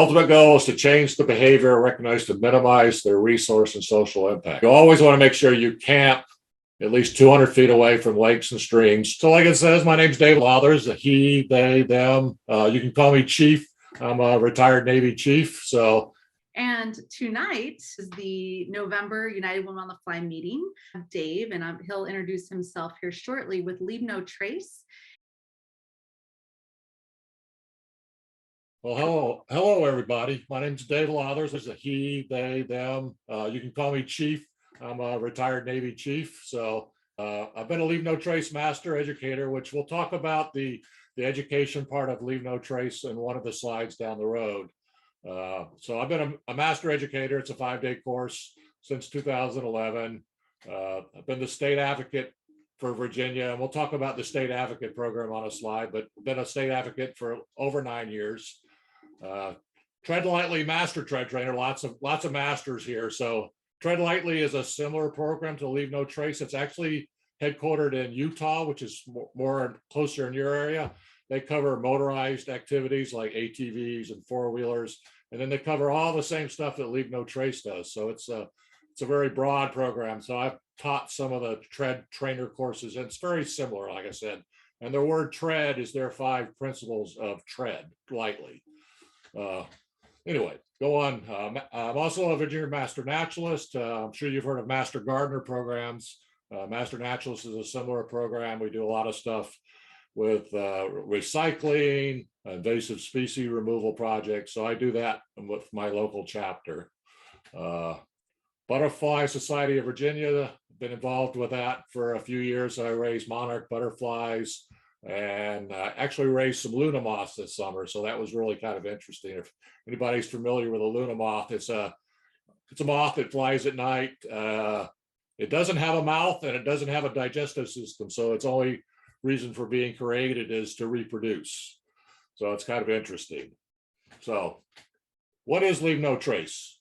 Ultimate goal is to change the behavior recognized to minimize their resource and social impact. You always want to make sure you camp at least 200 feet away from lakes and streams. So like it says, my name's Dave Lauthers, a he, they, them. You can call me Chief. I'm a retired Navy chief. And tonight is the November United Women on the Fly meeting. Dave, and he'll introduce himself here shortly with Leave No Trace. Well, hello, everybody. My name's Dave Lauthers. There's a he, they, them. You can call me Chief. I'm a retired Navy chief. I've been a Leave No Trace Master Educator, which we'll talk about the education part of Leave No Trace in one of the slides down the road. I've been a Master Educator. It's a 5-day course since 2011. I've been the state advocate for Virginia, and we'll talk about the state advocate program on a slide, but been a state advocate for over 9 years. Tread Lightly Master Tread Trainer, lots of masters here. So Tread Lightly is a similar program to Leave No Trace. It's actually headquartered in Utah, which is more closer in your area. They cover motorized activities like ATVs and four-wheelers, and then they cover all the same stuff that Leave No Trace does. So it's a very broad program. So I've taught some of the tread trainer courses, and it's very similar, like I said. And the word tread is their 5 principles of tread lightly. Anyway, go on. I'm also a Virginia Master Naturalist. I'm sure you've heard of Master Gardener programs. Master Naturalist is a similar program. We do a lot of stuff with recycling, invasive species removal projects. So I do that with my local chapter. Butterfly Society of Virginia, been involved with that for a few years. I raised monarch butterflies and actually raised some Luna moths this summer. So that was really kind of interesting. If anybody's familiar with a Luna moth, it's a moth that flies at night. It doesn't have a mouth and it doesn't have a digestive system. So its only reason for being created is to reproduce. So it's kind of interesting. So what is Leave No Trace?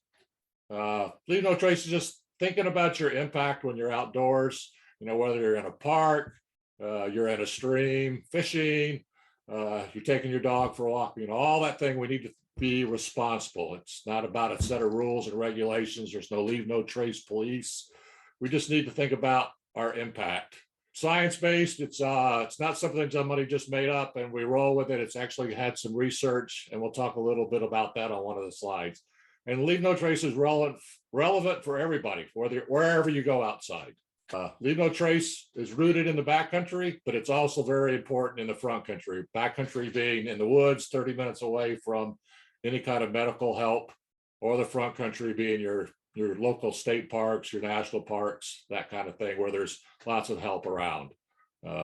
Leave No Trace is just thinking about your impact when you're outdoors, whether you're in a park, you're in a stream, fishing, you're taking your dog for a walk, all that thing. We need to be responsible. It's not about a set of rules and regulations. There's no Leave No Trace police. We just need to think about our impact. Science-based, it's not something somebody just made up and we roll with it. It's actually had some research, and we'll talk a little bit about that on one of the slides. And Leave No Trace is relevant for everybody, wherever you go outside. Leave No Trace is rooted in the backcountry, but it's also very important in the front country. Backcountry being in the woods, 30 minutes away from any kind of medical help, or the front country being your local state parks, your national parks, that kind of thing, where there's lots of help around.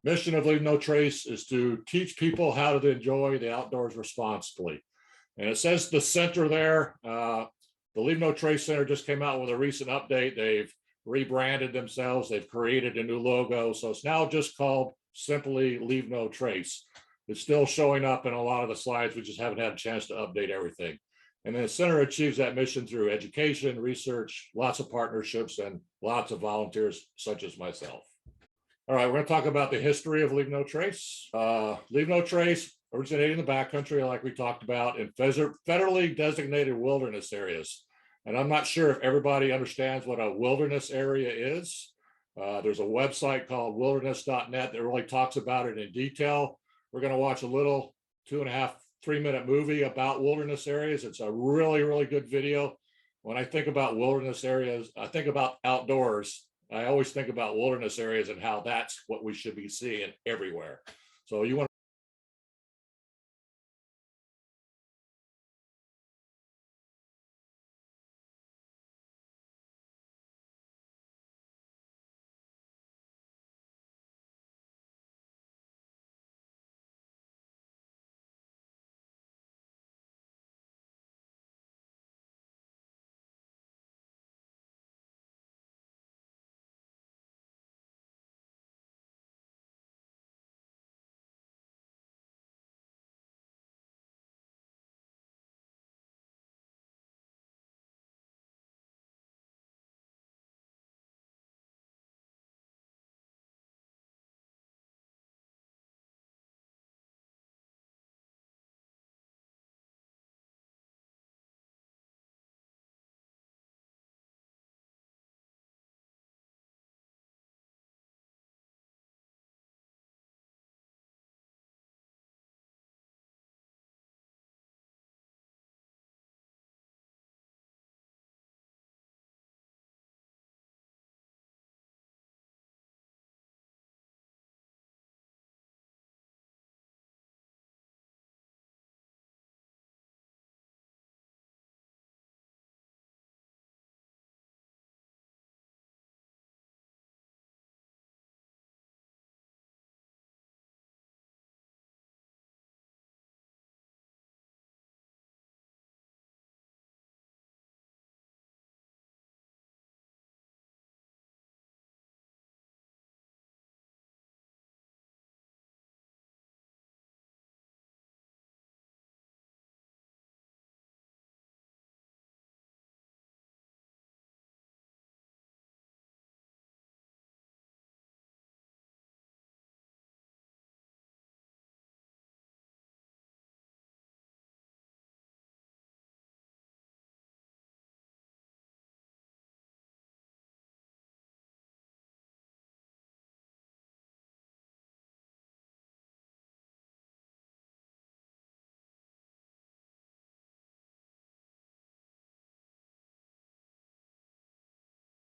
Mission of Leave No Trace is to teach people how to enjoy the outdoors responsibly. And it says the center there. The Leave No Trace Center just came out with a recent update. They've rebranded themselves. They've created a new logo. So it's now just called simply Leave No Trace. It's still showing up in a lot of the slides. We just haven't had a chance to update everything. And then the center achieves that mission through education, research, lots of partnerships, and lots of volunteers such as myself. All right, we're going to talk about the history of Leave No Trace. Leave No Trace originated in the backcountry, like we talked about, in federally designated wilderness areas. And I'm not sure if everybody understands what a wilderness area is. There's a website called wilderness.net that really talks about it in detail. We're going to watch a little 2.5-3-minute movie about wilderness areas. It's a really, really good video. When I think about wilderness areas, I think about outdoors. I always think about wilderness areas and how that's what we should be seeing everywhere. So you want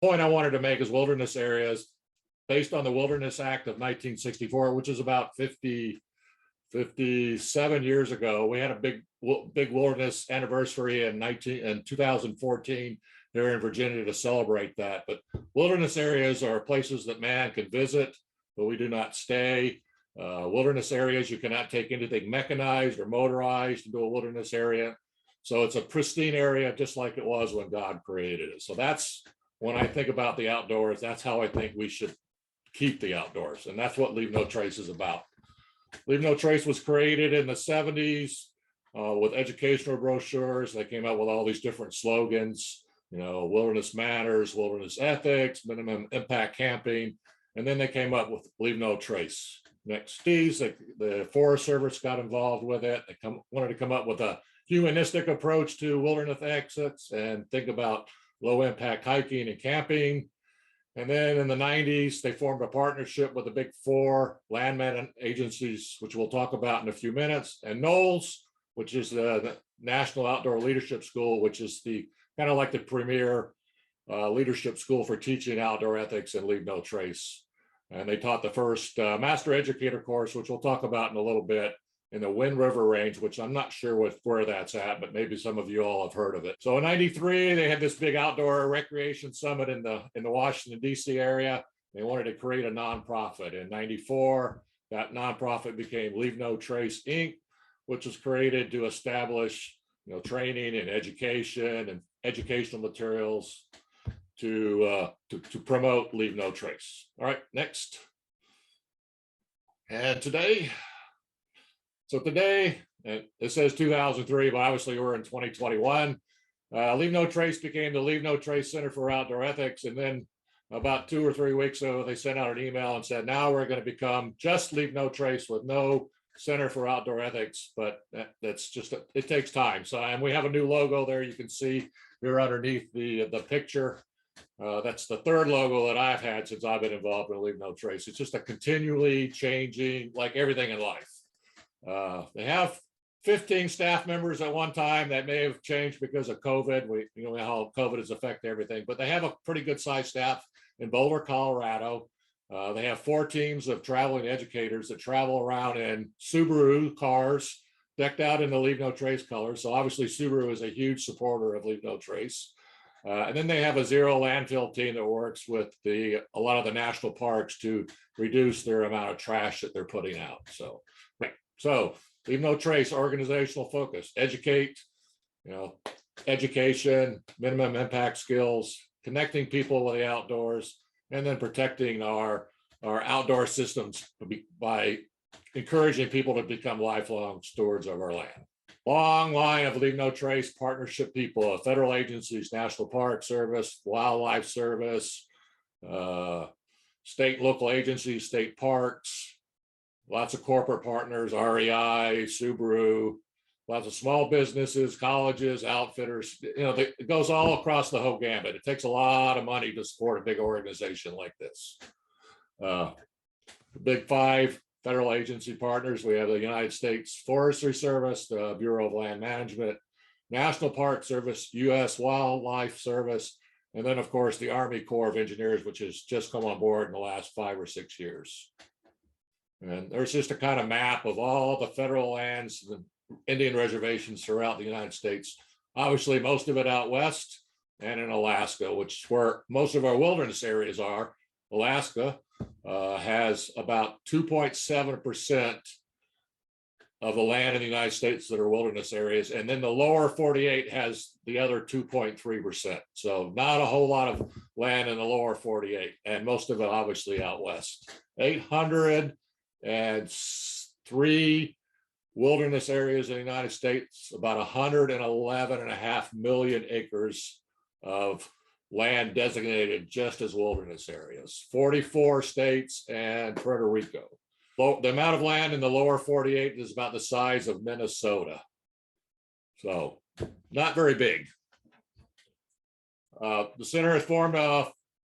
point I wanted to make is wilderness areas, based on the Wilderness Act of 1964, which is about 57 years ago. We had a big wilderness anniversary in 2014 here in Virginia to celebrate that. But wilderness areas are places that man can visit, but we do not stay. Wilderness areas, you cannot take anything mechanized or motorized into a wilderness area. So it's a pristine area, just like it was when God created it. So that's, when I think about the outdoors, that's how I think we should keep the outdoors. And that's what Leave No Trace is about. Leave No Trace was created in the 70s with educational brochures. They came out with all these different slogans, wilderness matters, wilderness ethics, minimum impact camping. And then they came up with Leave No Trace. Next, the Forest Service got involved with it. They wanted to come up with a humanistic approach to wilderness exits and think about low impact hiking and camping. And then in the 90s, they formed a partnership with the big 4 land management agencies, which we'll talk about in a few minutes, and NOLS, which is the National Outdoor Leadership School, which is the kind of like the premier leadership school for teaching outdoor ethics and Leave No Trace. And they taught the first Master Educator course, which we'll talk about in a little bit, in the Wind River Range, which I'm not sure where that's at, but maybe some of you all have heard of it. So in '93, they had this big outdoor recreation summit in the Washington, D.C. area. They wanted to create a nonprofit. In '94, that nonprofit became Leave No Trace, Inc., which was created to establish training and education and educational materials to promote Leave No Trace. All right, next. And today, and it says 2003, but obviously we're in 2021. Leave No Trace became the Leave No Trace Center for Outdoor Ethics. And then about 2 or 3 weeks ago, they sent out an email and said, now we're going to become just Leave No Trace with no Center for Outdoor Ethics. But that's just, it takes time. So, and we have a new logo there. You can see here underneath the picture. That's the 3rd logo that I've had since I've been involved in Leave No Trace. It's just a continually changing, like everything in life. They have 15 staff members at one time. That may have changed because of COVID. We know how COVID has affected everything, but they have a pretty good sized staff in Boulder, Colorado. They have 4 teams of traveling educators that travel around in Subaru cars decked out in the Leave No Trace colors. So obviously Subaru is a huge supporter of Leave No Trace. And then they have a zero landfill team that works with a lot of the national parks to reduce their amount of trash that they're putting out. So Leave No Trace, organizational focus, educate, education, minimum impact skills, connecting people with the outdoors, and then protecting our outdoor systems by encouraging people to become lifelong stewards of our land. Long line of Leave No Trace partnership people, federal agencies, National Park Service, Wildlife Service, state and local agencies, state parks, lots of corporate partners, REI, Subaru, lots of small businesses, colleges, outfitters. It goes all across the whole gambit. It takes a lot of money to support a big organization like this. The big 5 federal agency partners. We have the United States Forestry Service, the Bureau of Land Management, National Park Service, U.S. Wildlife Service, and then of course the Army Corps of Engineers, which has just come on board in the last 5 or 6 years. And there's just a kind of map of all the federal lands, the Indian reservations throughout the United States. Obviously, most of it out west and in Alaska, which is where most of our wilderness areas are. Alaska has about 2.7% of the land in the United States that are wilderness areas. And then the lower 48 has the other 2.3%. So not a whole lot of land in the lower 48, and most of it obviously out west. 803 wilderness areas in the United States, about 111.5 million acres of land designated just as wilderness areas, 44 states and Puerto Rico. The amount of land in the lower 48 is about the size of Minnesota. So not very big. The center has formed a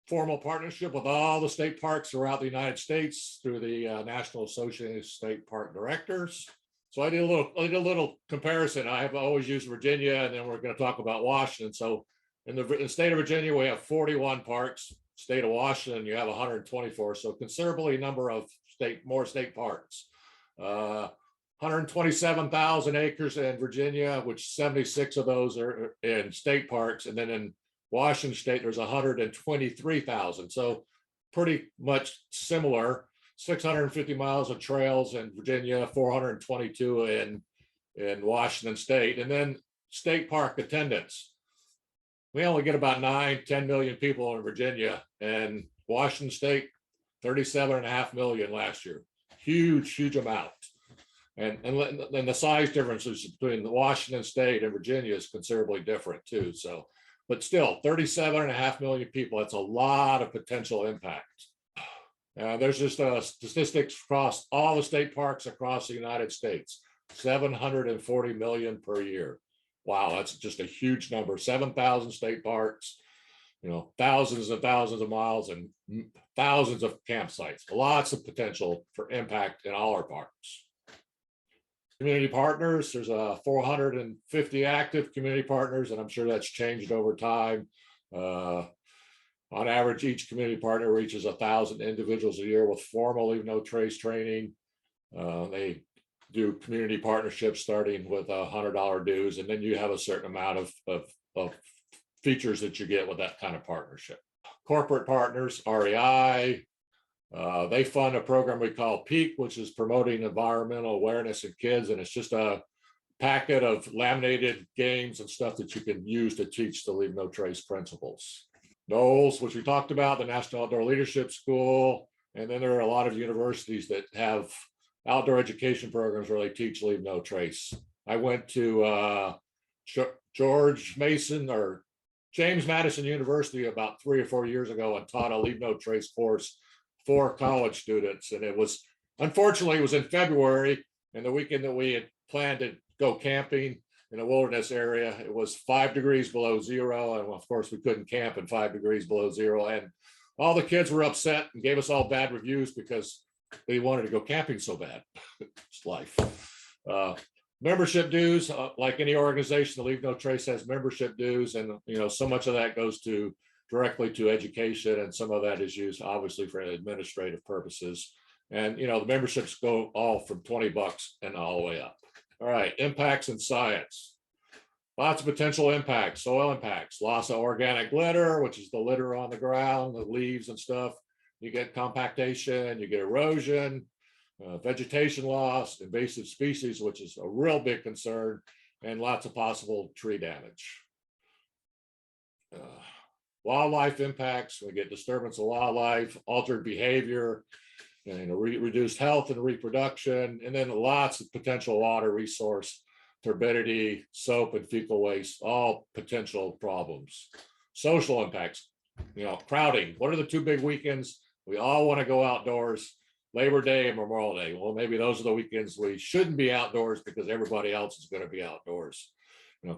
formal partnership with all the state parks throughout the United States through the National Association of State Park Directors. So I did a little comparison. I have always used Virginia, and then we're going to talk about Washington. So In the state of Virginia, we have 41 parks. State of Washington, you have 124. So considerably number of more state parks. 127,000 acres in Virginia, which 76 of those are in state parks. And then in Washington state, there's 123,000. So pretty much similar. 650 miles of trails in Virginia, 422 in Washington state. And then state park attendance. We only get about 9-10 million people in Virginia, and Washington state, 37.5 million last year. Huge amount. And the size differences between the Washington state and Virginia is considerably different too. So, but still 37.5 million people, that's a lot of potential impact. There's just statistics across all the state parks across the United States, 740 million per year. Wow, that's just a huge number. 7,000 state parks, thousands and thousands of miles and thousands of campsites. Lots of potential for impact in all our parks. Community partners, there's 450 active community partners, and I'm sure that's changed over time. On average, each community partner reaches 1,000 individuals a year with formal Leave No Trace training. They do community partnerships starting with $100 dues, and then you have a certain amount of features that you get with that kind of partnership. Corporate partners, REI, they fund a program we call PEAK, which is promoting environmental awareness in kids, and it's just a packet of laminated games and stuff that you can use to teach the Leave No Trace principles. NOLS, which we talked about, the National Outdoor Leadership School, and then there are a lot of universities that have outdoor education programs where they teach Leave No Trace. I went to James Madison University about 3 or 4 years ago and taught a Leave No Trace course for college students. And unfortunately, it was in February, and the weekend that we had planned to go camping in a wilderness area, it was 5 degrees below zero. And of course, we couldn't camp in 5 degrees below zero. And all the kids were upset and gave us all bad reviews because they wanted to go camping so bad. It's life. Membership dues, like any organization, the Leave No Trace has membership dues, and so much of that goes directly to education, and some of that is used obviously for administrative purposes. And the memberships go all from $20 and all the way up. All right, impacts in science. Lots of potential impacts, soil impacts, loss of organic litter, which is the litter on the ground, the leaves and stuff. You get compactation, you get erosion, vegetation loss, invasive species, which is a real big concern, and lots of possible tree damage. Wildlife impacts, we get disturbance of wildlife, altered behavior, reduced health and reproduction, and then lots of potential water resource, turbidity, soap and fecal waste, all potential problems. Social impacts, crowding. What are the 2 big weekends? We all want to go outdoors, Labor Day and Memorial Day. Well, maybe those are the weekends we shouldn't be outdoors because everybody else is going to be outdoors.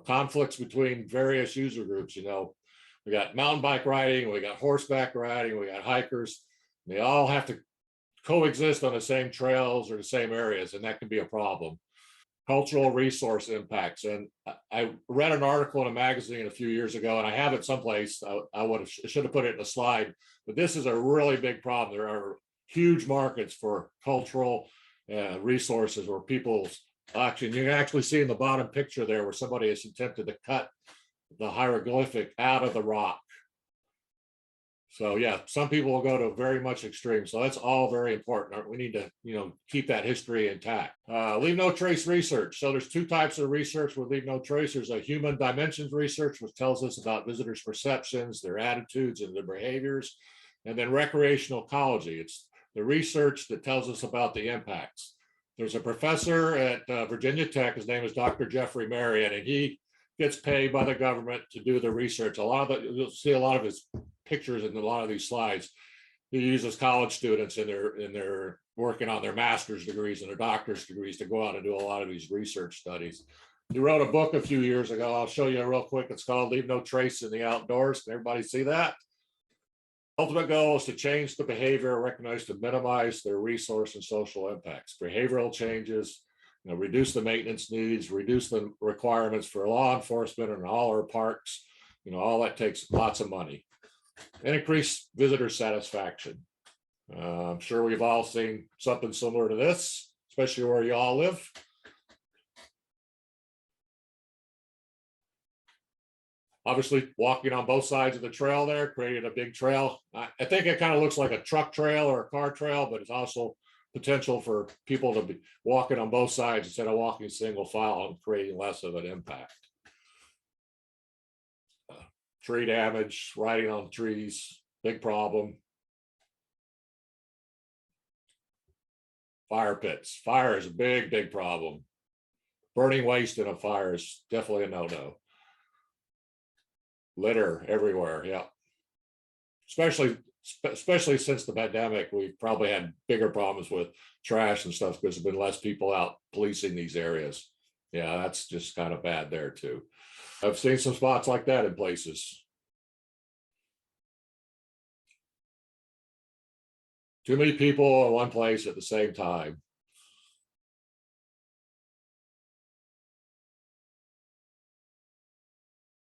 Conflicts between various user groups. We got mountain bike riding, we got horseback riding, we got hikers. They all have to coexist on the same trails or the same areas, and that can be a problem. Cultural resource impacts. And I read an article in a magazine a few years ago, and I have it someplace. I should have put it in a slide, but this is a really big problem. There are huge markets for cultural resources where people's action. You can actually see in the bottom picture there where somebody has attempted to cut the hieroglyphic out of the rock. So yeah, some people will go to very much extreme. So that's all very important. We need to, keep that history intact. Leave No Trace research. So there's 2 types of research with Leave No Trace. There's a human dimensions research, which tells us about visitors' perceptions, their attitudes, and their behaviors. And then recreational ecology. It's the research that tells us about the impacts. There's a professor at Virginia Tech. His name is Dr. Jeffrey Marion, and he gets paid by the government to do the research. You'll see a lot of his pictures in a lot of these slides. He uses college students in their working on their master's degrees and their doctor's degrees to go out and do a lot of these research studies. He wrote a book a few years ago. I'll show you real quick. It's called Leave No Trace in the Outdoors. Can everybody see that? Ultimate goal is to change the behavior recognized to minimize their resource and social impacts. Behavioral changes, reduce the maintenance needs, reduce the requirements for law enforcement in all our parks, all that takes lots of money. And increase visitor satisfaction. I'm sure we've all seen something similar to this, especially where you all live. Obviously, walking on both sides of the trail there, created a big trail. I think it kind of looks like a truck trail or a car trail, but it's also potential for people to be walking on both sides instead of walking single file and creating less of an impact. Tree damage, riding on trees, big problem. Fire pits. Fire is a big problem. Burning waste in a fire is definitely a no-no. Litter everywhere, yeah. Especially since the pandemic, we've probably had bigger problems with trash and stuff because there's been less people out policing these areas. Yeah, that's just kind of bad there too. I've seen some spots like that in places. Too many people in one place at the same time.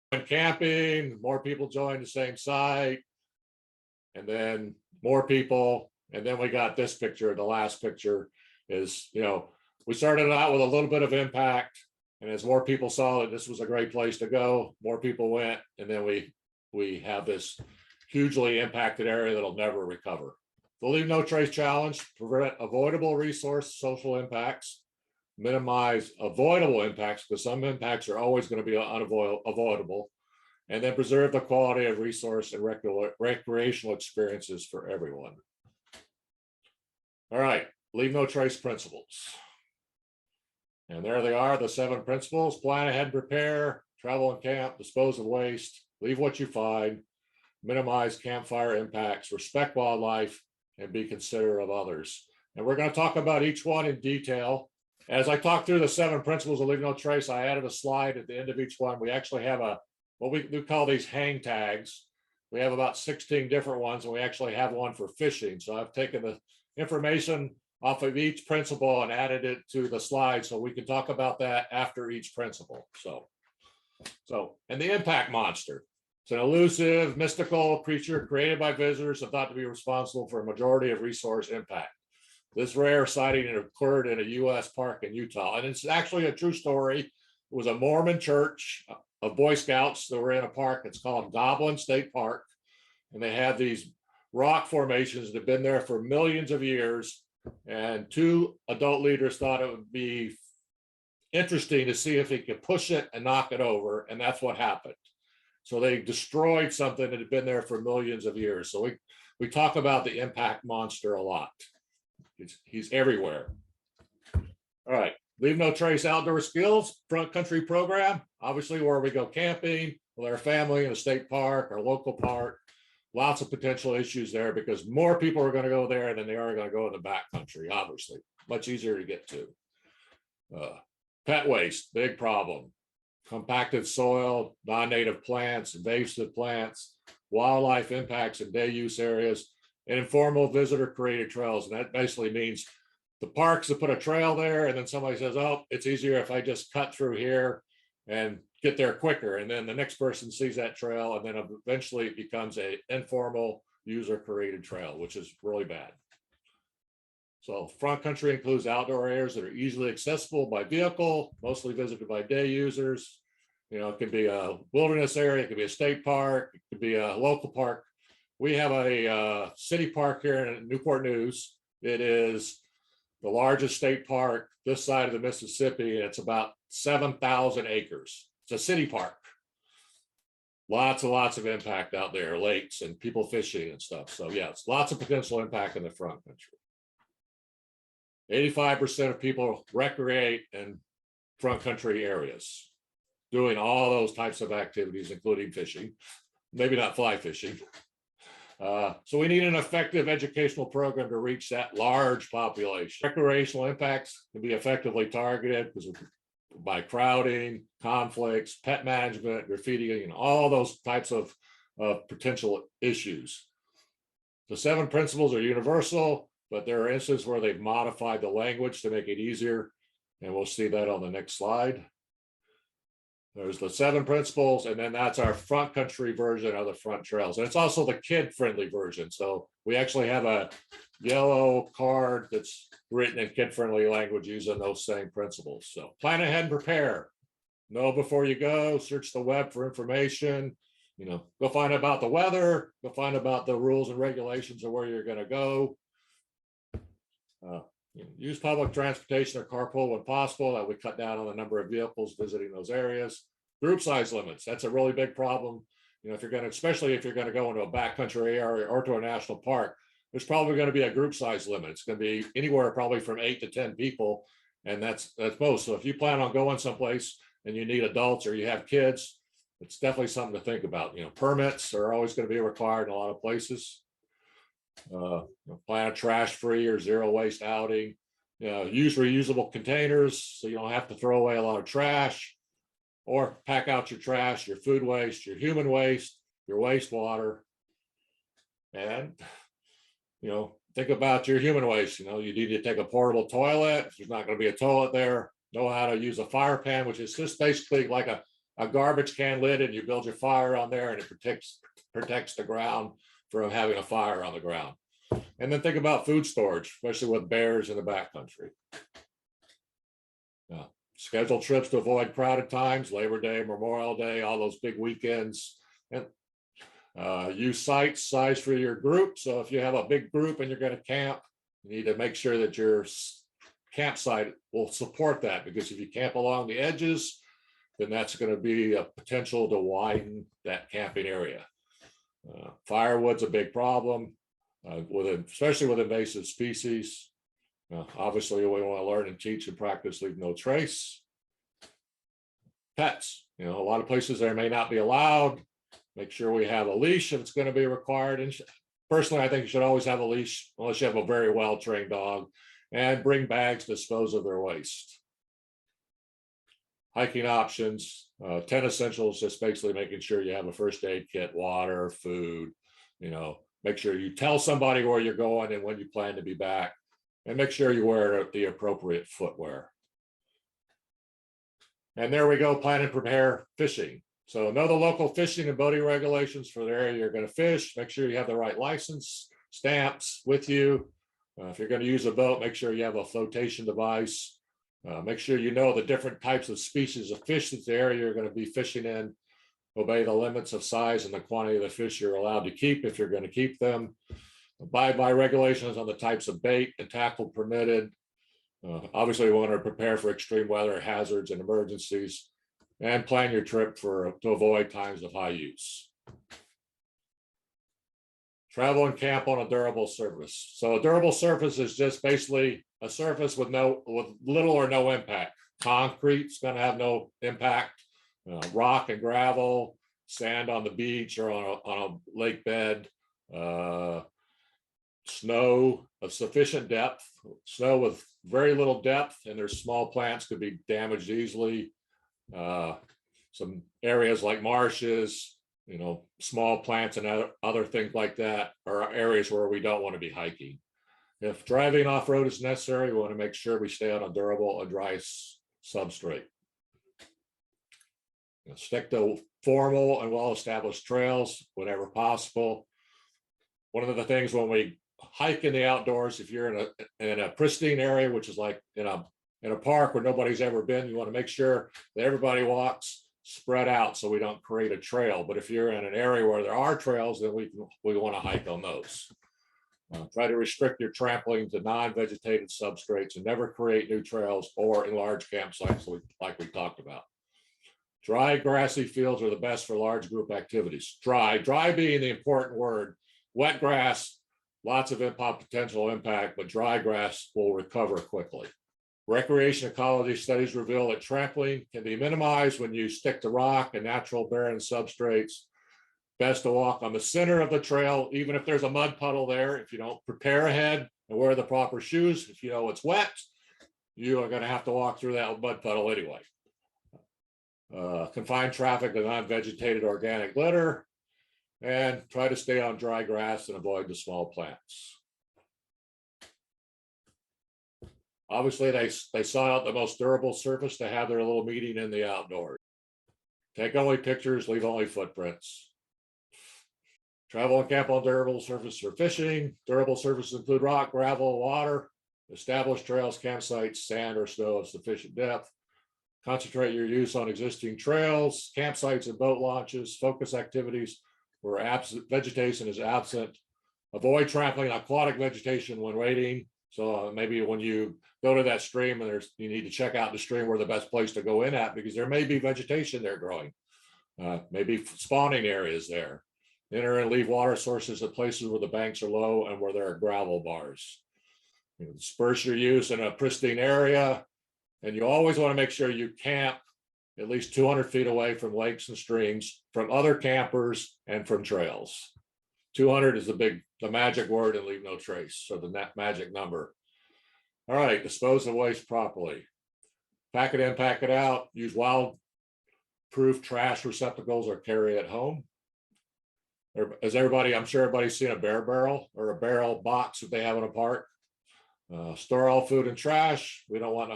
When camping, more people join the same site, and then more people. And then we got this picture. The last picture is, we started out with a little bit of impact, and as more people saw that this was a great place to go, more people went, and then we have this hugely impacted area that'll never recover. The Leave No Trace Challenge: prevent avoidable resource social impacts, minimize avoidable impacts, because some impacts are always going to be unavoidable, and then preserve the quality of resource and recreational experiences for everyone. All right, Leave No Trace principles. And there they are, the 7 principles: plan ahead, prepare, travel and camp, dispose of waste, leave what you find, minimize campfire impacts, respect wildlife, and be considerate of others. And we're going to talk about each one in detail. As I talk through the 7 principles of Leave No Trace, I added a slide at the end of each one. We actually have what we call these hang tags. We have about 16 different ones, and we actually have one for fishing. So I've taken the information off of each principle and added it to the slide so we can talk about that after each principle. And the impact monster. It's an elusive, mystical creature created by visitors and thought to be responsible for a majority of resource impact. This rare sighting occurred in a U.S. park in Utah, and it's actually a true story. It was a Mormon church of Boy Scouts that were in a park. It's called Goblin State Park, and they have these rock formations that have been there for millions of years, and 2 adult leaders thought it would be interesting to see if he could push it and knock it over, and that's what happened. So they destroyed something that had been there for millions of years. So we talk about the impact monster a lot. He's everywhere. All right, Leave No Trace outdoor skills, front country program, obviously where we go camping with our family in a state park or local park. Lots of potential issues there because more people are going to go there than they are going to go in the backcountry, obviously. Much easier to get to. Pet waste, big problem. Compacted soil, non-native plants, invasive plants, wildlife impacts in day use areas, and informal visitor created trails. And that basically means the parks that put a trail there, and then somebody says, oh, it's easier if I just cut through here and get there quicker. And then the next person sees that trail, and then eventually it becomes an informal user created trail, which is really bad. So front country includes outdoor areas that are easily accessible by vehicle, mostly visited by day users. It could be a wilderness area, it could be a state park, it could be a local park. We have a city park here in Newport News. It is the largest state park this side of the Mississippi, and it's about 7,000 acres. It's a city park. Lots and lots of impact out there, lakes and people fishing and stuff. So yeah, it's lots of potential impact in the front country. 85% of people recreate in front country areas, doing all those types of activities, including fishing, maybe not fly fishing. So we need an effective educational program to reach that large population. Recreational impacts can be effectively targeted by crowding, conflicts, pet management, graffiti, and all those types of potential issues. The 7 principles are universal, but there are instances where they've modified the language to make it easier, and we'll see that on the next slide. There's the 7 principles, and then that's our front country version of the front trails. And it's also the kid-friendly version. So we actually have a yellow card that's written in kid-friendly language using those same principles. So plan ahead and prepare. Know before you go, search the web for information, go find out about the weather, go find about the rules and regulations of where you're going to go. Use public transportation or carpool when possible. That would cut down on the number of vehicles visiting those areas. Group size limits, that's a really big problem. If you're going to, especially if you're going to go into a backcountry area or to a national park, there's probably going to be a group size limit. It's going to be anywhere probably from 8 to 10 people, and that's most. So if you plan on going someplace and you need adults or you have kids, it's definitely something to think about. Permits are always going to be required in a lot of places. Plan a trash-free or zero waste outing. Use reusable containers so you don't have to throw away a lot of trash, or pack out your trash, your food waste, your human waste, your wastewater. And think about your human waste. You need to take a portable toilet. If there's not going to be a toilet there, know how to use a fire pan, which is just basically like a garbage can lid, and you build your fire on there, and it protects the ground from having a fire on the ground. And then think about food storage, especially with bears in the backcountry. Schedule trips to avoid crowded times, Labor Day, Memorial Day, all those big weekends. And use site size for your group. So if you have a big group and you're going to camp, you need to make sure that your campsite will support that, because if you camp along the edges, then that's going to be a potential to widen that camping area. Firewood's a big problem, especially with invasive species. Obviously, we want to learn and teach and practice leave no trace. Pets, a lot of places there may not be allowed. Make sure we have a leash if it's going to be required. And personally, I think you should always have a leash unless you have a very well-trained dog, and bring bags to dispose of their waste. Hiking options, 10 essentials, just basically making sure you have a first aid kit, water, food, make sure you tell somebody where you're going and when you plan to be back, and make sure you wear the appropriate footwear. And there we go, plan and prepare fishing. So know the local fishing and boating regulations for the area you're going to fish. Make sure you have the right license, stamps with you. If you're going to use a boat, make sure you have a flotation device. Make sure you know the different types of species of fish that the area you're going to be fishing in. Obey the limits of size and the quantity of the fish you're allowed to keep if you're going to keep them. Abide by regulations on the types of bait and tackle permitted. Obviously, we want to prepare for extreme weather hazards and emergencies, and plan your trip to avoid times of high use. Travel and camp on a durable surface. So a durable surface is just basically a surface with little or no impact. Concrete's going to have no impact. Rock and gravel, sand on the beach or on a lake bed, snow of sufficient depth, snow with very little depth, and there's small plants could be damaged easily. Some areas like marshes, small plants and other things like that are areas where we don't want to be hiking. If driving off-road is necessary, we want to make sure we stay on a durable and dry substrate. Stick to formal and well-established trails whenever possible. One of the things when we hike in the outdoors, if you're in a pristine area, which is like in a park where nobody's ever been, you want to make sure that everybody walks spread out so we don't create a trail. But if you're in an area where there are trails, then we want to hike on those. Try to restrict your trampling to non-vegetated substrates and never create new trails or enlarge campsites like we talked about. Dry grassy fields are the best for large group activities. Dry being the important word. Wet grass, lots of potential impact, but dry grass will recover quickly. Recreation ecology studies reveal that trampling can be minimized when you stick to rock and natural barren substrates. Best to walk on the center of the trail, even if there's a mud puddle there. If you don't prepare ahead and wear the proper shoes, if you know it's wet, you are going to have to walk through that mud puddle anyway. Confine traffic to non-vegetated organic litter, and try to stay on dry grass and avoid the small plants. Obviously, they sought out the most durable surface to have their little meeting in the outdoors. Take only pictures, leave only footprints. Travel and camp on durable surfaces for fishing. Durable surfaces include rock, gravel, water. Established trails, campsites, sand or snow of sufficient depth. Concentrate your use on existing trails, campsites, and boat launches. Focus activities where vegetation is absent. Avoid trampling aquatic vegetation when wading. So maybe when you go to that stream and you need to check out the stream where the best place to go in at, because there may be vegetation there growing, maybe spawning areas there. Enter and leave water sources at places where the banks are low and where there are gravel bars. Disperse your use in a pristine area. And you always want to make sure you camp at least 200 feet away from lakes and streams, from other campers, and from trails. 200 is the magic word, and leave no trace, so the magic number. All right, dispose of waste properly. Pack it in, pack it out. Use wild-proof trash receptacles or carry it home. I'm sure everybody's seen a bear barrel or a barrel box that they have in a park. Store all food and trash. We don't want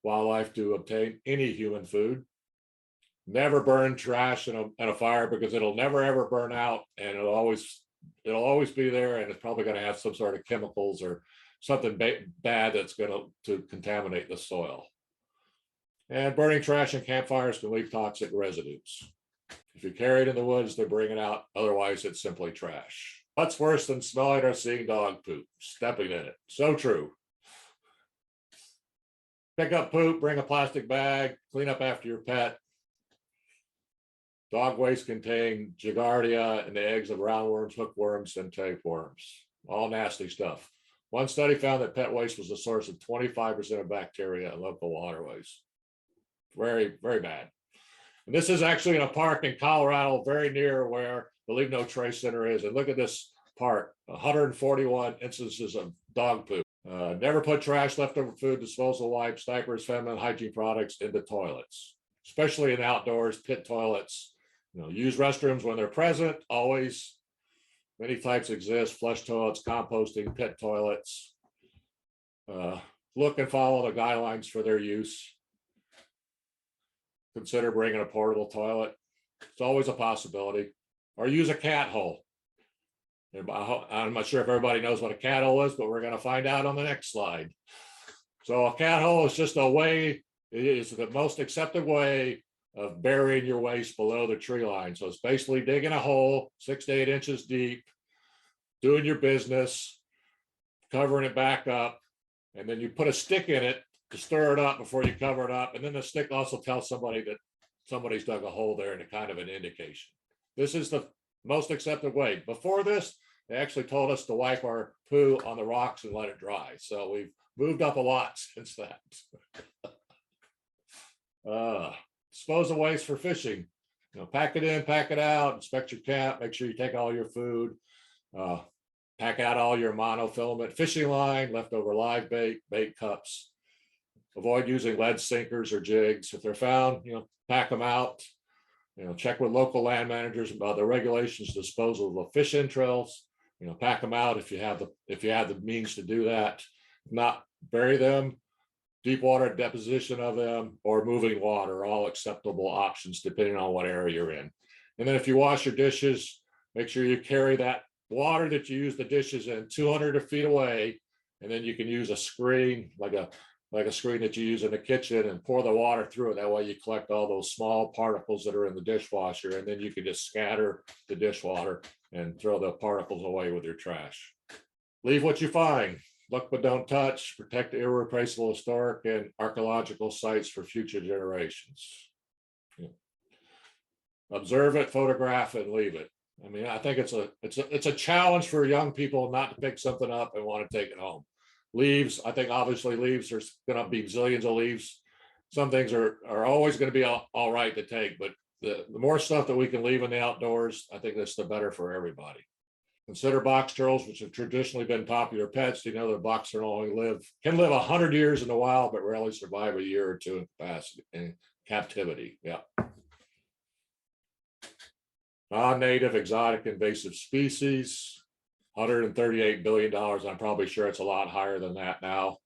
wildlife to obtain any human food. Never burn trash in a fire, because it'll never ever burn out, and it'll always be there, and it's probably going to have some sort of chemicals or something bad that's going to contaminate the soil. And burning trash in campfires can leave toxic residues. If you carry it in the woods, they bring it out. Otherwise, it's simply trash. What's worse than smelling or seeing dog poop? Stepping in it. So true. Pick up poop, bring a plastic bag, clean up after your pet. Dog waste contain giardia and the eggs of roundworms, hookworms, and tapeworms. All nasty stuff. One study found that pet waste was the source of 25% of bacteria in local waterways. Very, very bad. And this is actually in a park in Colorado, very near where the Leave No Trace Center is. And look at this park, 141 instances of dog poop. Never put trash, leftover food, disposal wipes, diapers, feminine hygiene products into toilets, especially in outdoors, pit toilets. Use restrooms when they're present, always. Many types exist: flush toilets, composting, pit toilets. Look and follow the guidelines for their use. Consider bringing a portable toilet. It's always a possibility. Or use a cat hole. I'm not sure if everybody knows what a cat hole is, but we're going to find out on the next slide. So a cat hole is just a way, it is the most accepted way of burying your waste below the tree line. So it's basically digging a hole 6 to 8 inches deep, doing your business, covering it back up, and then you put a stick in it to stir it up before you cover it up. And then the stick also tells somebody that somebody's dug a hole there, and a kind of an indication. This is the most accepted way. Before this, they actually told us to wipe our poo on the rocks and let it dry. So we've moved up a lot since that. Dispose of waste for fishing. Pack it in, pack it out, inspect your camp, make sure you take all your food, pack out all your monofilament fishing line, leftover live bait, bait cups. Avoid using lead sinkers or jigs. If they're found, pack them out. Check with local land managers about the regulations to disposal of fish entrails. Pack them out if you have the means to do that. If not, bury them. Deep water deposition of them, or moving water, all acceptable options depending on what area you're in. And then if you wash your dishes, make sure you carry that water that you use the dishes in 200 feet away, and then you can use a screen, like a screen that you use in the kitchen, and pour the water through it. That way you collect all those small particles that are in the dishwasher, and then you can just scatter the dishwater and throw the particles away with your trash. Leave what you find. Look but don't touch. Protect irreplaceable historic and archaeological sites for future generations. Observe it, photograph it, and leave it. I mean, I think it's a challenge for young people not to pick something up and want to take it home. Leaves, I think obviously leaves, there's going to be zillions of leaves. Some things are always going to be all right to take, but the more stuff that we can leave in the outdoors, I think that's the better for everybody. Consider box turtles, which have traditionally been popular pets. The box turtle can live 100 years in the wild, but rarely survive a year or two in captivity. Yeah. Non-native, exotic, invasive species, $138 billion. I'm probably sure it's a lot higher than that now.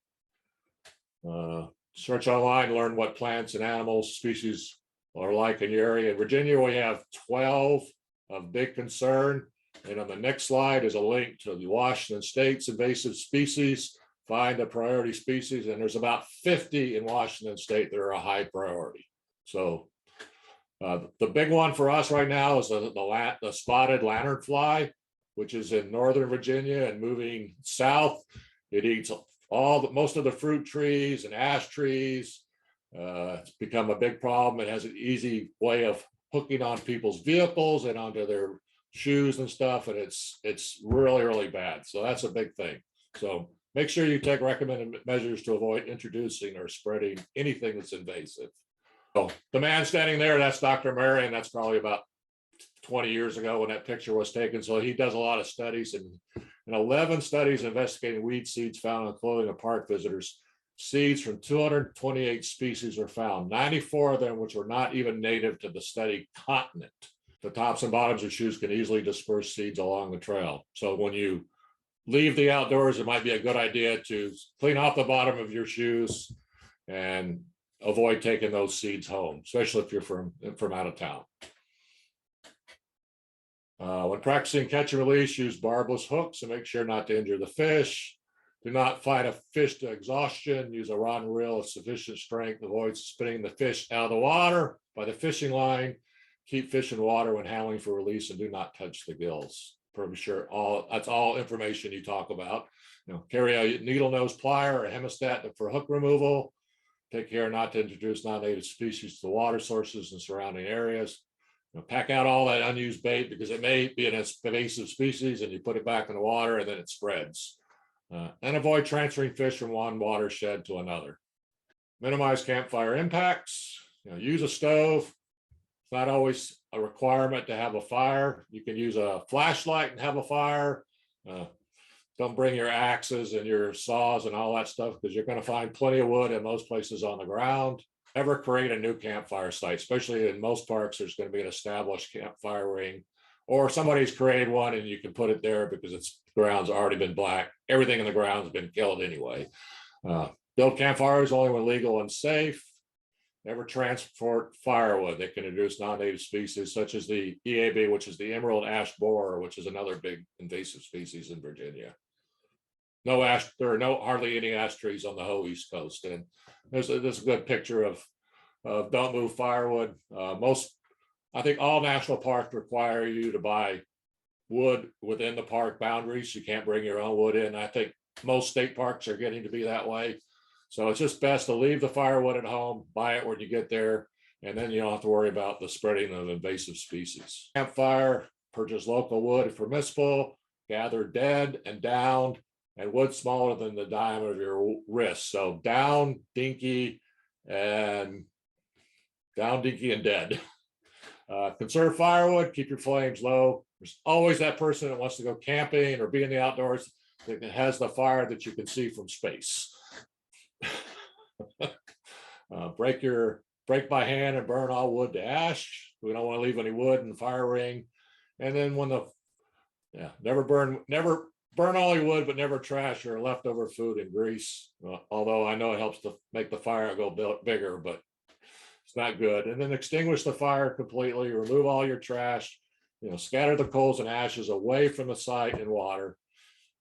Search online, learn what plants and animals species are like in your area. In Virginia, we have 12 of big concern. And on the next slide is a link to the Washington State's invasive species. Find the priority species, and there's about 50 in Washington State that are a high priority. So the big one for us right now is the spotted lanternfly, which is in northern Virginia and moving south. It eats most of the fruit trees and ash trees. It's become a big problem. It has an easy way of hooking on people's vehicles and onto their shoes and stuff, and it's really, really bad. So that's a big thing. So make sure you take recommended measures to avoid introducing or spreading anything that's invasive. So the man standing there, that's Dr. Marion. That's probably about 20 years ago when that picture was taken. So he does a lot of studies, and 11 studies investigating weed seeds found on clothing of park visitors. Seeds from 228 species were found, 94 of them which were not even native to the studied continent. The tops and bottoms of shoes can easily disperse seeds along the trail. So when you leave the outdoors, it might be a good idea to clean off the bottom of your shoes and avoid taking those seeds home, especially if you're from out of town. When practicing catch and release, use barbless hooks and make sure not to injure the fish. Do not fight a fish to exhaustion. Use a rod and reel of sufficient strength. Avoid spinning the fish out of the water by the fishing line. Keep fish in water when handling for release, and do not touch the gills. Pretty sure that's all information you talk about. Carry a needle nose plier or a hemostat for hook removal. Take care not to introduce non-native species to the water sources and surrounding areas. Pack out all that unused bait because it may be an invasive species, and you put it back in the water and then it spreads. And avoid transferring fish from one watershed to another. Minimize campfire impacts. Use a stove. It's not always a requirement to have a fire. You can use a flashlight and have a fire. Don't bring your axes and your saws and all that stuff, because you're going to find plenty of wood in most places on the ground. Never create a new campfire site, especially in most parks. There's going to be an established campfire ring, or somebody's created one and you can put it there because its ground's already been black. Everything in the ground has been killed anyway. Build campfires only when legal and safe. Never transport firewood that can introduce non-native species such as the EAB, which is the emerald ash borer, which is another big invasive species in Virginia. No ash, there are hardly any ash trees on the whole East Coast. And there's a good picture of don't move firewood. I think all national parks require you to buy wood within the park boundaries. You can't bring your own wood in. I think most state parks are getting to be that way. So it's just best to leave the firewood at home, buy it when you get there, and then you don't have to worry about the spreading of invasive species. Campfire, purchase local wood if permissible, gather dead and downed, and wood smaller than the diameter of your wrist. So down, dinky, and dead. Conserve firewood, keep your flames low. There's always that person that wants to go camping or be in the outdoors that has the fire that you can see from space. Break by hand and burn all wood to ash. We don't want to leave any wood in the fire ring. And then never burn all your wood, but never trash your leftover food and grease. Although I know it helps to make the fire go bigger, but it's not good. And then extinguish the fire completely. Remove all your trash. Scatter the coals and ashes away from the site in water,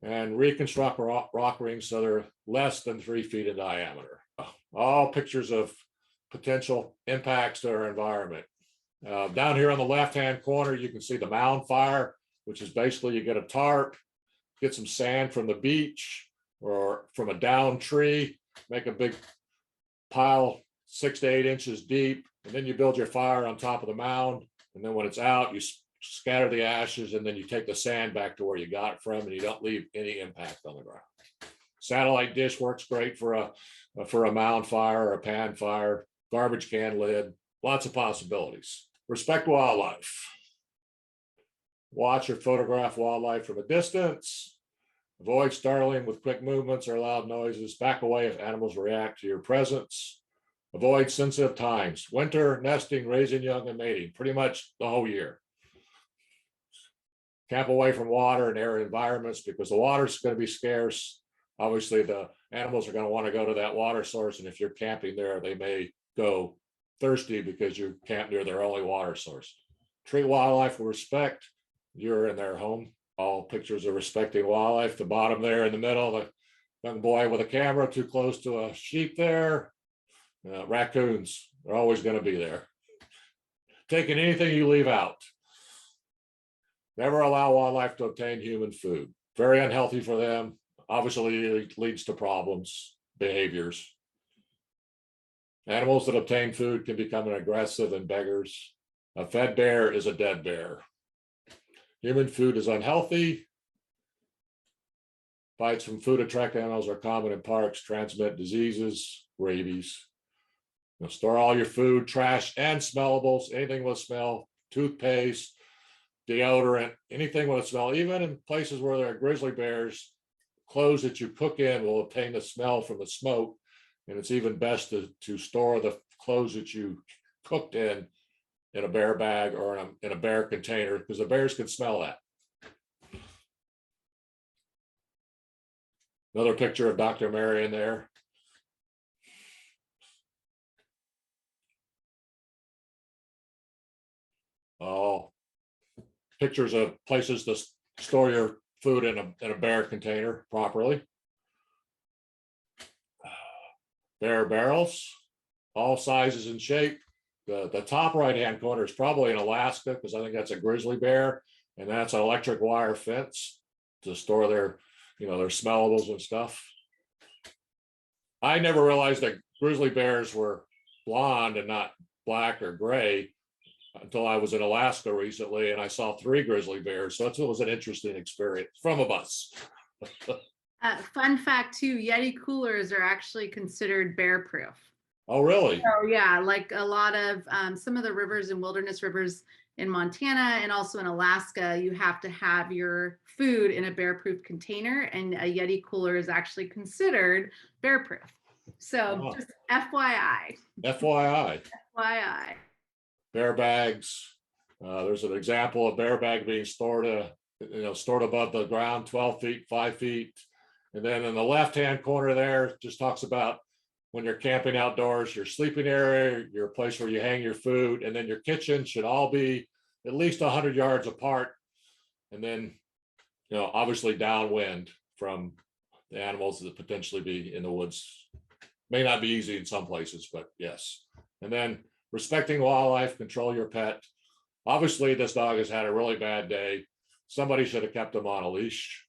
and reconstruct rock rings so they're less than 3 feet in diameter. All pictures of potential impacts to our environment. Down here on the left-hand corner, you can see the mound fire, which is basically you get a tarp, get some sand from the beach or from a downed tree, make a big pile 6 to 8 inches deep, and then you build your fire on top of the mound. And then when it's out, you scatter the ashes, and then you take the sand back to where you got it from, and you don't leave any impact on the ground. Satellite dish works great for a mound fire or a pan fire. Garbage can lid, lots of possibilities. Respect wildlife. Watch or photograph wildlife from a distance. Avoid startling with quick movements or loud noises. Back away if animals react to your presence. Avoid sensitive times. Winter, nesting, raising young, and mating. Pretty much the whole year. Camp away from water and arid environments because the water is going to be scarce. Obviously, the animals are going to want to go to that water source, and if you're camping there, they may go thirsty because you camp near their only water source. Treat wildlife with respect. You're in their home. All pictures of respecting wildlife. The bottom there in the middle, the young boy with a camera too close to a sheep there. Raccoons, they're always going to be there. Taking anything you leave out. Never allow wildlife to obtain human food. Very unhealthy for them. Obviously, it leads to problems, behaviors. Animals that obtain food can become aggressive and beggars. A fed bear is a dead bear. Human food is unhealthy. Bites from food attract animals are common in parks, transmit diseases, rabies. Store all your food, trash, and smellables, anything with smell, toothpaste, deodorant, anything with a smell, even in places where there are grizzly bears, clothes that you cook in will obtain the smell from the smoke. And it's even best to store the clothes that you cooked in a bear bag or in a bear container, because the bears can smell that. Another picture of Dr. Marion there. Oh, pictures of places to store your food in a bear container properly. Bear barrels, all sizes and shape. The top right-hand corner is probably in Alaska, because I think that's a grizzly bear, and that's an electric wire fence to store their, their smellables and stuff. I never realized that grizzly bears were blonde and not black or gray until I was in Alaska recently, and I saw 3 grizzly bears. So it was an interesting experience from a bus. Fun fact too, Yeti coolers are actually considered bear proof. Oh, really? Oh yeah, like a lot of some of the rivers and wilderness rivers in Montana and also in Alaska, you have to have your food in a bear proof container, and a Yeti cooler is actually considered bear proof. So just FYI. FYI. FYI. Bear bags. There's an example of bear bag being stored above the ground, 12 feet, 5 feet. And then in the left-hand corner there, just talks about when you're camping outdoors, your sleeping area, your place where you hang your food, and then your kitchen should all be at least 100 yards apart. And then, obviously downwind from the animals that potentially be in the woods. May not be easy in some places, but yes. And then respecting wildlife, control your pet. Obviously, this dog has had a really bad day. Somebody should have kept him on a leash.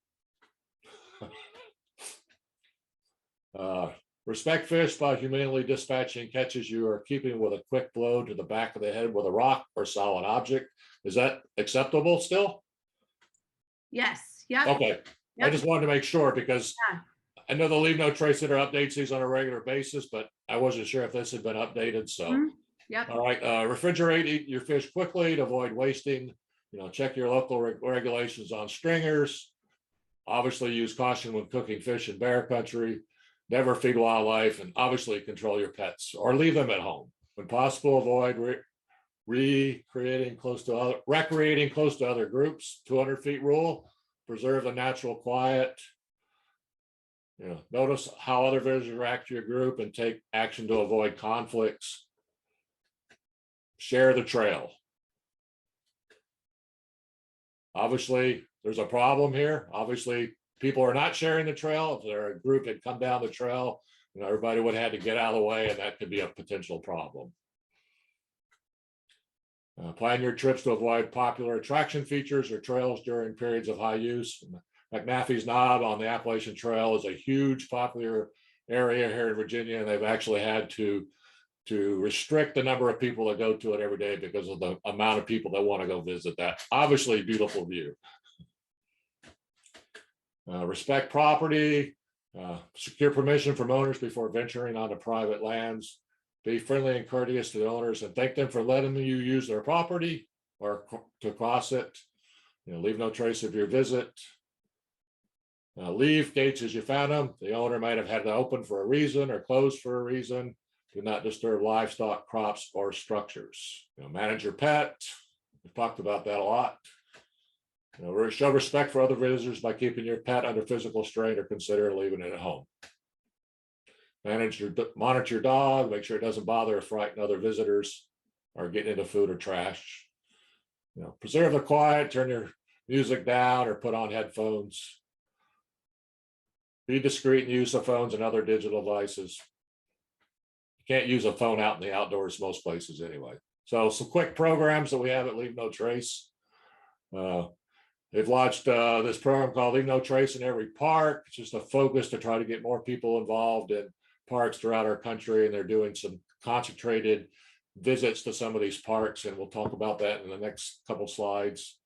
Respect fish by humanely dispatching catches you or keeping with a quick blow to the back of the head with a rock or solid object. Is that acceptable still? Yes. Yeah. Okay. Yep. I just wanted to make sure, because I know the Leave No Trace Center updates these on a regular basis, but I wasn't sure if this had been updated. So, Yep. All right. Refrigerate your fish quickly to avoid wasting. Check your local regulations on stringers. Obviously, use caution when cooking fish in bear country. Never feed wildlife, and obviously control your pets or leave them at home. When possible, avoid recreating close to other groups. 200 feet rule. Preserve the natural quiet. Notice how other visitors react to your group and take action to avoid conflicts. Share the trail. Obviously, there's a problem here. Obviously, people are not sharing the trail. If there a group had come down the trail, everybody would have had to get out of the way, and that could be a potential problem. Plan your trips to avoid popular attraction features or trails during periods of high use. McNaffy's Knob on the Appalachian Trail is a huge popular area here in Virginia, and they've actually had to restrict the number of people that go to it every day because of the amount of people that want to go visit that. Obviously, beautiful view. Respect property, secure permission from owners before venturing onto private lands. Be friendly and courteous to the owners and thank them for letting you use their property or to cross it. Leave no trace of your visit. Leave gates as you found them. The owner might have had it open for a reason or closed for a reason. Do not disturb livestock, crops, or structures. Manage your pet. We've talked about that a lot. Show respect for other visitors by keeping your pet under physical strain or consider leaving it at home. monitor your dog, make sure it doesn't bother or frighten other visitors or get into food or trash. Preserve the quiet, turn your music down or put on headphones. Be discreet in use of phones and other digital devices. You can't use a phone out in the outdoors most places anyway. So some quick programs that we have at Leave No Trace. They've launched this program called Leave No Trace in Every Park. It's just a focus to try to get more people involved in parks throughout our country, and they're doing some concentrated visits to some of these parks, and we'll talk about that in the next couple slides.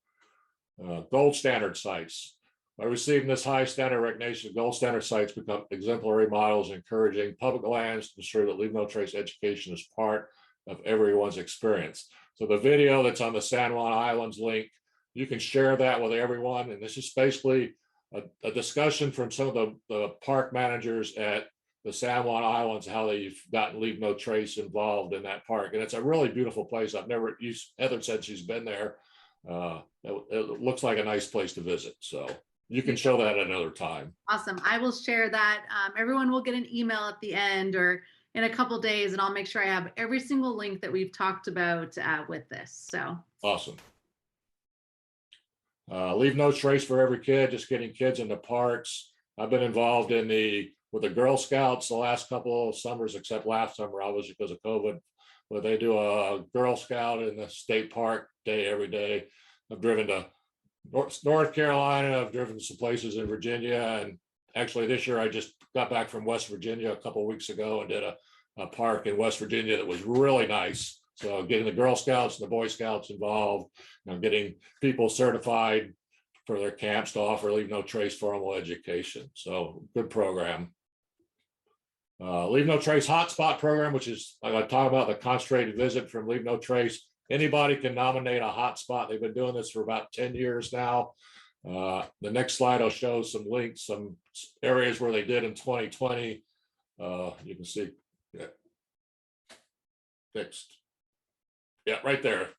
Gold standard sites. By receiving this high standard recognition, gold standard sites become exemplary models, encouraging public lands to ensure that Leave No Trace education is part of everyone's experience. So the video that's on the San Juan Islands link, you can share that with everyone. And this is basically a discussion from some of the park managers at the San Juan Islands, how they've gotten Leave No Trace involved in that park. And it's a really beautiful place. I've never used, Heather said she's been there. It looks like a nice place to visit. So you can show that another time. Awesome. I will share that. Everyone will get an email at the end or in a couple days, and I'll make sure I have every single link that we've talked about with this. So awesome. Leave No Trace for every kid, just getting kids into parks. I've been involved with the Girl Scouts the last couple of summers, except last summer, obviously because of COVID, where they do a Girl Scout in the state park day every day. I've driven to North Carolina. I've driven to some places in Virginia, and actually this year I just got back from West Virginia a couple of weeks ago and did a park in West Virginia that was really nice. So getting the Girl Scouts and the Boy Scouts involved, getting people certified for their camps to offer Leave No Trace formal education. So good program. Leave No Trace Hotspot program, which is, like I talk about, the concentrated visit from Leave No Trace. Anybody can nominate a hotspot. They've been doing this for about 10 years now. The next slide will show some links, some areas where they did in 2020. You can see, fixed. Yeah, right there.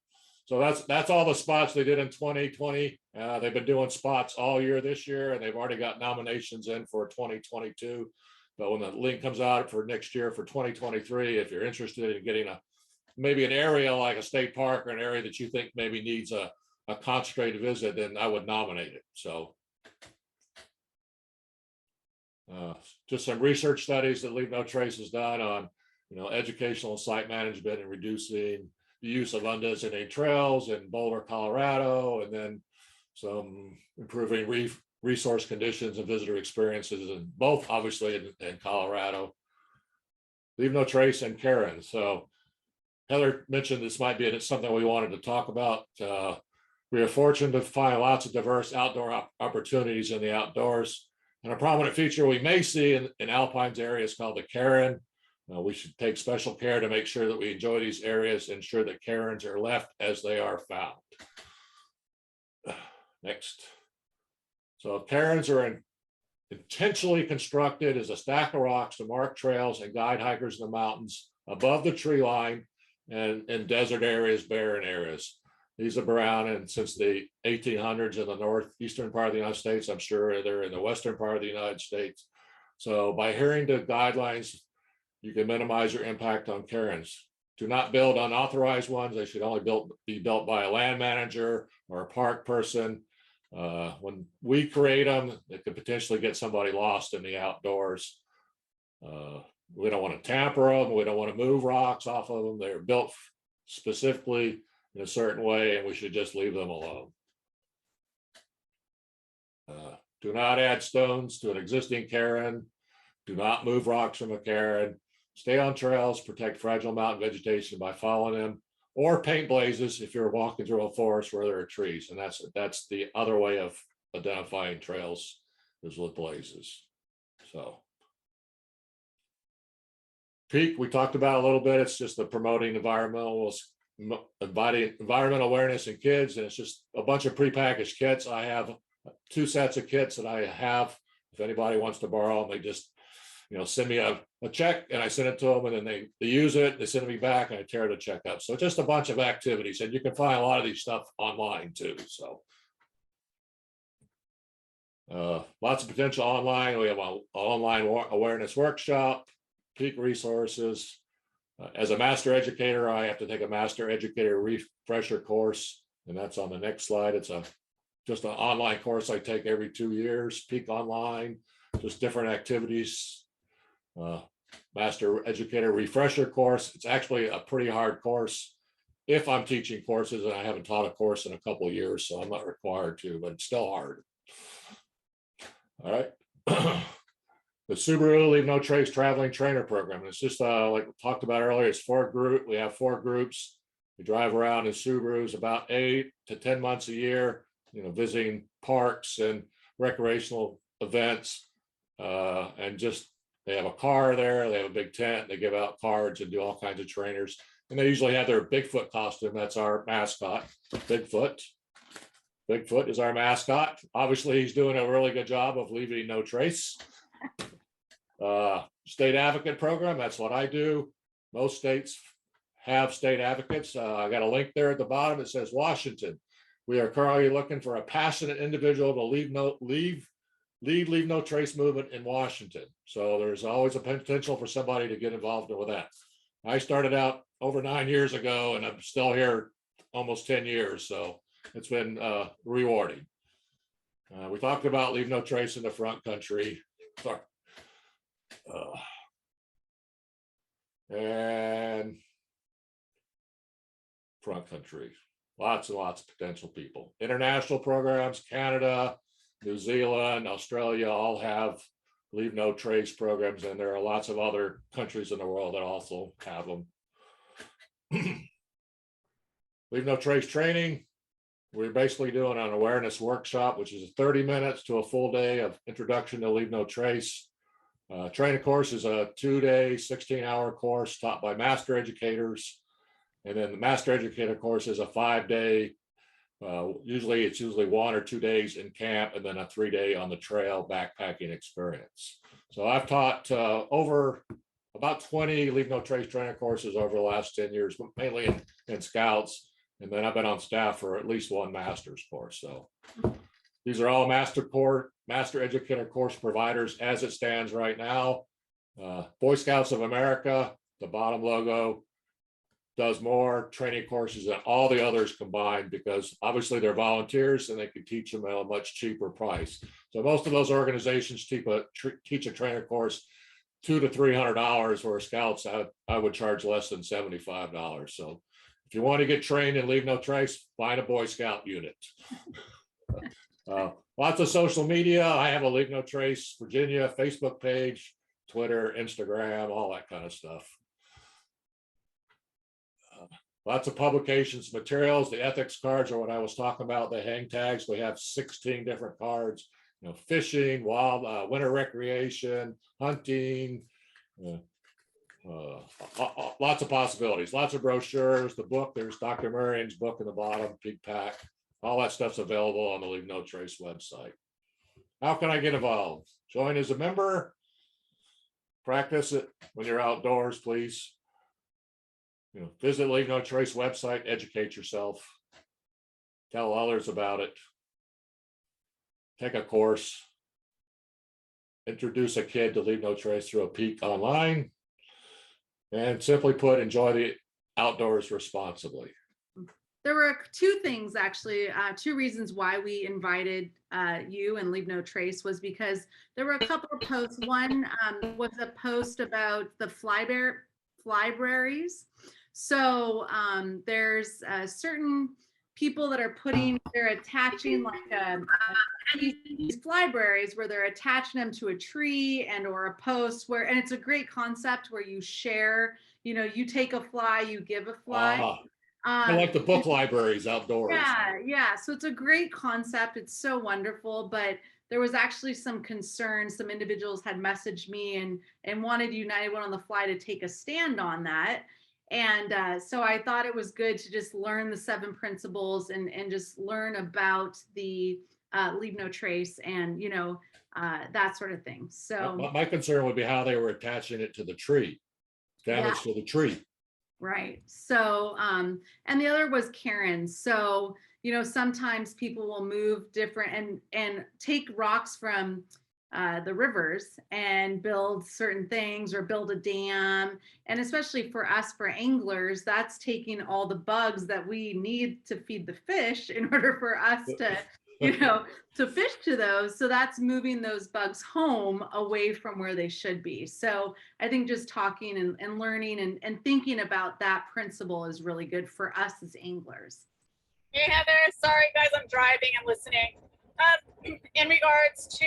So that's all the spots they did in 2020. They've been doing spots all year this year, and they've already got nominations in for 2022. But when the link comes out for next year for 2023, if you're interested in getting maybe an area like a state park or an area that you think maybe needs a concentrated visit, then I would nominate it. So just some research studies that Leave No Trace has done on educational site management and reducing the use of undesignated trails in Boulder, Colorado, and then some improving resource conditions and visitor experiences, and both obviously in Colorado. Leave No Trace and Karen. So Heather mentioned this might be something we wanted to talk about. We are fortunate to find lots of diverse outdoor opportunities in the outdoors. And a prominent feature we may see in Alpine's area is called the Cairn. We should take special care to make sure that we enjoy these areas, ensure that cairns are left as they are found. Next. So cairns are intentionally constructed as a stack of rocks to mark trails and guide hikers in the mountains above the tree line and in desert areas, barren areas. These are around and since the 1800s in the northeastern part of the United States. I'm sure they're in the western part of the United States. So by adhering to guidelines, you can minimize your impact on cairns. Do not build unauthorized ones. They should only be built by a land manager or a park person. When we create them, it could potentially get somebody lost in the outdoors. We don't want to tamper them. We don't want to move rocks off of them. They're built specifically in a certain way, and we should just leave them alone. Do not add stones to an existing cairn. Do not move rocks from a cairn. Stay on trails, protect fragile mountain vegetation by following them, or paint blazes if you're walking through a forest where there are trees. And that's the other way of identifying trails is with blazes. So peak, we talked about a little bit. It's just the promoting environmental awareness in kids. And it's just a bunch of prepackaged kits. I have 2 sets of kits that I have. If anybody wants to borrow them, they just send me a check and I send it to them, and then they use it, they send me back and I tear the check up. So just a bunch of activities, and you can find a lot of these stuff online too. So lots of potential online. We have an online awareness workshop. peak resources. As a master educator, I have to take a master educator refresher course, and that's on the next slide. It's just an online course I take every 2 years, peak online, just different activities. Master educator refresher course. It's actually a pretty hard course if I'm teaching courses, and I haven't taught a course in a couple of years, so I'm not required to, but it's still hard. All right. The Subaru Leave No Trace Traveling Trainer Program. It's just like we talked about earlier, it's we have 4 groups. We drive around in Subarus about 8 to 10 months a year, visiting parks and recreational events. And just, they have a car there, they have a big tent, they give out cards and do all kinds of trainers. And they usually have their Bigfoot costume. That's our mascot, Bigfoot. Bigfoot is our mascot. Obviously, he's doing a really good job of leaving no trace. State advocate program, that's what I do. Most states have state advocates. I got a link there at the bottom. It says Washington. We are currently looking for a passionate individual to leave no trace movement in Washington. So there's always a potential for somebody to get involved with that. I started out over 9 years ago, and I'm still here almost 10 years. So it's been rewarding. We talked about leave no trace in the front country. And front country, lots and lots of potential people. International programs, Canada, New Zealand, Australia all have leave no trace programs, and there are lots of other countries in the world that also have them. Leave no trace training. We're basically doing an awareness workshop, which is 30 minutes to a full day of introduction to leave no trace. Training course is a 2-day, 16-hour course taught by master educators. And then the master educator course is a 5-day, usually 1 or 2 days in camp, and then a 3-day on the trail backpacking experience. So I've taught over about 20 leave no trace training courses over the last 10 years, mainly in scouts. And then I've been on staff for at least 1 master's course. So these are all master educator course providers as it stands right now. Boy Scouts of America, the bottom logo, does more training courses than all the others combined, because obviously they're volunteers and they can teach them at a much cheaper price. So most of those organizations teach a trainer course $200 to $300, where Scouts I would charge less than $75. So if you want to get trained and leave no trace, find a Boy Scout unit. Lots of social media. I have a Leave No Trace Virginia Facebook page, Twitter, Instagram, all that kind of stuff. Lots of publications, materials. The ethics cards are what I was talking about, the hang tags. We have 16 different cards, fishing, wild, winter recreation, hunting, lots of possibilities, lots of brochures. The book, there's Dr. Marion's book in the bottom, Big Pack. All that stuff's available on the Leave No Trace website. How can I get involved? Join as a member. Practice it when you're outdoors, please. Visit Leave No Trace website, educate yourself. Tell others about it. Take a course. Introduce a kid to Leave No Trace through a peak online. And simply put, enjoy the outdoors responsibly. There were 2 things, actually, 2 reasons why we invited you and Leave No Trace was because there were a couple of posts. One was a post about the flyberries. So there's certain people that are they're attaching like these flyberries where they're attaching them to a tree and or a post and it's a great concept where you share, you take a fly, you give a fly. I like the book libraries outdoors. Yeah. So it's a great concept. It's so wonderful. But there was actually some concern. Some individuals had messaged me and wanted United One on the Fly to take a stand on that. And so I thought it was good to just learn the 7 principles and just learn about the Leave No Trace and, that sort of thing. So my concern would be how they were attaching it to the tree, damage to the tree. Right. So, and the other was Karen. So, sometimes people will move different and take rocks from the rivers and build certain things or build a dam. And especially for us, for anglers, that's taking all the bugs that we need to feed the fish in order for us to, to fish to those. So that's moving those bugs home away from where they should be. So I think just talking and learning and thinking about that principle is really good for us as anglers. Hey, Heather. Sorry, guys, I'm driving and listening. In regards to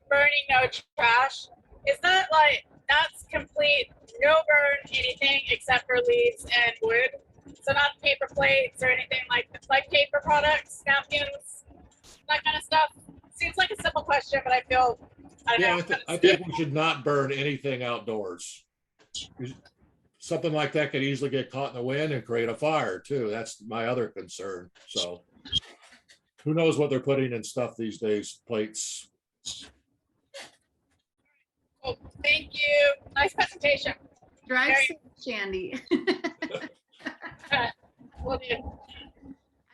burning no trash, is that like, that's complete no burn anything except for leaves and wood? So not paper plates or anything like paper products, napkins, that kind of stuff? Seems like a simple question, but I feel, I don't know. I think we should not burn anything outdoors. Something like that could easily get caught in the wind and create a fire too. That's my other concern. So who knows what they're putting in stuff these days, plates. Well, thank you. Nice presentation. Drive safe, Shandy. Will do.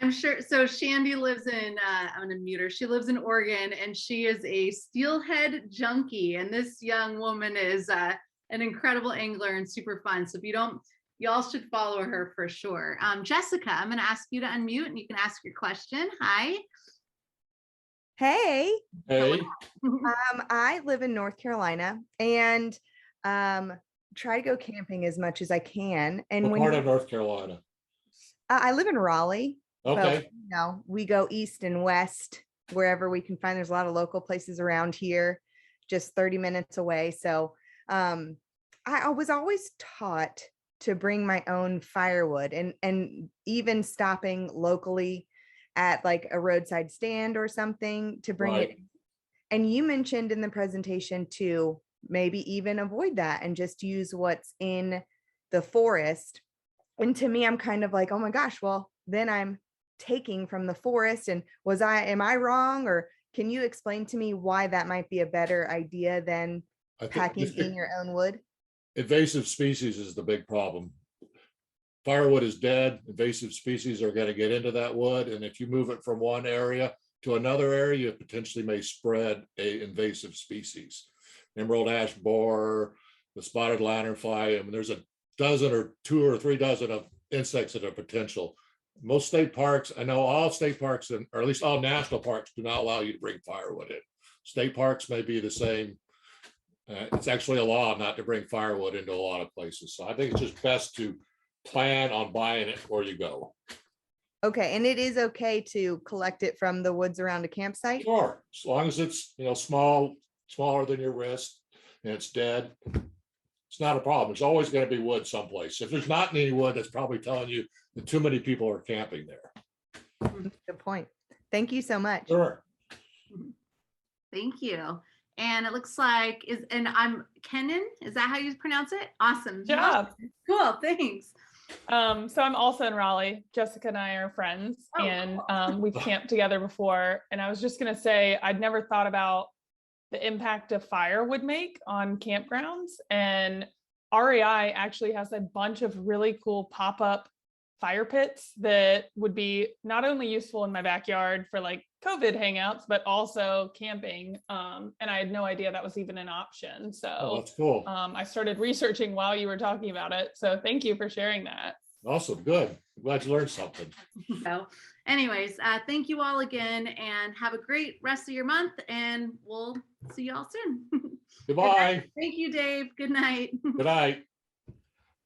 I'm sure. So Shandy lives in, I'm gonna mute her. She lives in Oregon and she is a steelhead junkie. And this young woman is an incredible angler and super fun. So if you don't, y'all should follow her for sure. Jessica, I'm gonna ask you to unmute and you can ask your question. Hi. Hey. Hey. I live in North Carolina and try to go camping as much as I can. And What part of North Carolina? I live in Raleigh. Okay. But, we go east and west wherever we can find. There's a lot of local places around here, just 30 minutes away. So I was always taught to bring my own firewood and even stopping locally at like a roadside stand or something to bring it. And you mentioned in the presentation to maybe even avoid that and just use what's in the forest. And to me, I'm kind of like, oh my gosh, well, then I'm taking from the forest. And am I wrong? Or can you explain to me why that might be a better idea than packing in your own wood? Invasive species is the big problem. Firewood is dead. Invasive species are going to get into that wood. And if you move it from one area to another area, you potentially may spread a invasive species. Emerald ash borer, the spotted lanternfly. I mean, there's a dozen or 2 or 3 dozen of insects that are potential. Most state parks, I know all state parks, or at least all national parks, do not allow you to bring firewood in. State parks may be the same. It's actually a law not to bring firewood into a lot of places. So I think it's just best to plan on buying it before you go. Okay, and it is okay to collect it from the woods around a campsite? Sure, as long as it's smaller than your wrist and it's dead, it's not a problem. It's always going to be wood someplace. If there's not any wood, that's probably telling you that too many people are camping there. Good point. Thank you so much. Sure. Thank you. And it looks like I'm Kenan. Is that how you pronounce it? Awesome. Yeah. Cool. Thanks. So I'm also in Raleigh. Jessica and I are friends, and we've camped together before. And I was just going to say, I'd never thought about the impact a fire would make on campgrounds. And REI actually has a bunch of really cool pop-up fire pits that would be not only useful in my backyard for like COVID hangouts, but also camping. And I had no idea that was even an option. So that's cool. I started researching while you were talking about it. So thank you for sharing that. Awesome. Good. I'm glad you learned something. So anyways, thank you all again and have a great rest of your month and we'll see you all soon. Goodbye. Thank you, Dave. Good night. Good night.